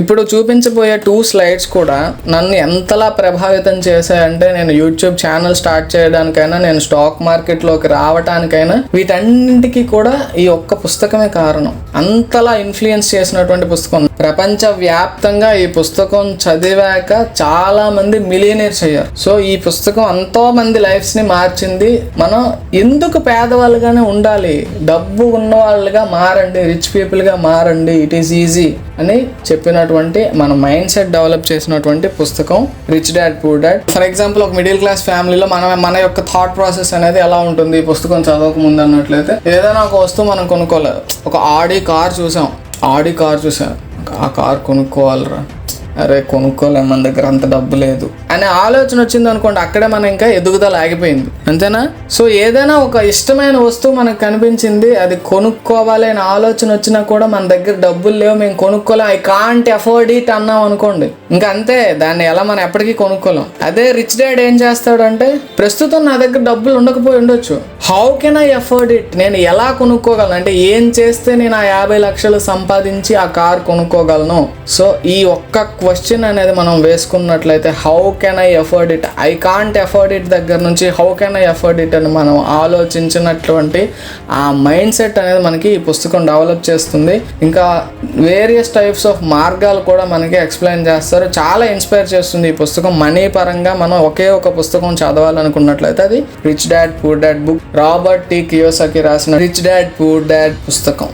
ఇప్పుడు చూపించబోయే 2 స్లైడ్స్ కూడా నన్ను ఎంతలా ప్రభావితం చేశాయంటే, నేను యూట్యూబ్ ఛానల్ స్టార్ట్ చేయడానికైనా, నేను స్టాక్ మార్కెట్లోకి రావడానికైనా వీటన్నింటికి కూడా ఈ ఒక్క పుస్తకమే కారణం. అంతలా ఇన్ఫ్లుయెన్స్ చేసినటువంటి పుస్తకం. ప్రపంచవ్యాప్తంగా ఈ పుస్తకం చదివాక చాలా మంది మిలియనీర్స్ అయ్యారు. సో ఈ పుస్తకం ఎంతో మంది లైఫ్స్ ని మార్చింది. మనం ఎందుకు పేదవాళ్ళుగానే ఉండాలి, డబ్బు ఉన్న వాళ్ళుగా మారండి, రిచ్ పీపుల్ గా మారండి, ఇట్ ఈస్ ఈజీ అని చెప్పినటువంటి, మన మైండ్ సెట్ డెవలప్ చేసినటువంటి పుస్తకం rich dad poor dad. For example, ఒక మిడిల్ క్లాస్ ఫ్యామిలీలో మన యొక్క థాట్ ప్రాసెస్ అనేది ఎలా ఉంటుంది ఈ పుస్తకం చదవక ముందు అన్నట్లయితే, ఏదైనా ఒక వస్తువు మనం కొనుక్కోలేదు. ఒక ఆడి కార్ చూసాం, ఆ కార్ కొనుక్కోవాలరా, అరే కొనుక్కోలేం, మన దగ్గర అంత డబ్బు లేదు అనే ఆలోచన వచ్చింది అనుకోండి, అక్కడే మనం ఇంకా ఎదుగుదల ఆగిపోయింది, అంతేనా? సో ఏదైనా ఒక ఇష్టమైన వస్తువు మనకు కనిపించింది, అది కొనుక్కోవాలి అనే ఆలోచన వచ్చినా కూడా మన దగ్గర డబ్బులు లేవు, మేము కొనుక్కోలేం, ఐ కాంట్ అఫోర్డ్ ఇట్ అన్నాం అనుకోండి, ఇంకా అంతే, దాన్ని ఎలా మనం ఎప్పటికీ కొనుక్కోలేం. అదే రిచ్ డాడ్ ఏం చేస్తాడంటే, ప్రస్తుతం నా దగ్గర డబ్బులు ఉండకపోయి ఉండొచ్చు, how can I afford it, నేను ఎలా కొనుక్కోగలను, అంటే ఏం చేస్తే నేను ఆ 50 లక్షలు సంపాదించి ఆ కార్ కొనుక్కోగలను. సో ఈ ఒక్క క్వశ్చన్ అనేది మనం వేసుకున్నట్లయితే, how can I afford it, I can't afford it దగ్గర నుంచి how can I afford it అని మనం ఆలోచించినటువంటి ఆ మైండ్ సెట్ అనేది మనకి ఈ పుస్తకం డెవలప్ చేస్తుంది. ఇంకా వేరియస్ టైప్స్ ఆఫ్ మార్గాలు కూడా మనకి ఎక్స్ప్లెయిన్ చేస్తారు. చాలా ఇన్స్పైర్ చేస్తుంది ఈ పుస్తకం. మనీ పరంగా మనం ఒకే ఒక పుస్తకం చదవాలనుకున్నట్లయితే అది rich dad poor dad book. Robert T Kiyosaki రాసిన రిచ్ డాడ్ పూర్ డాడ్ పుస్తకం.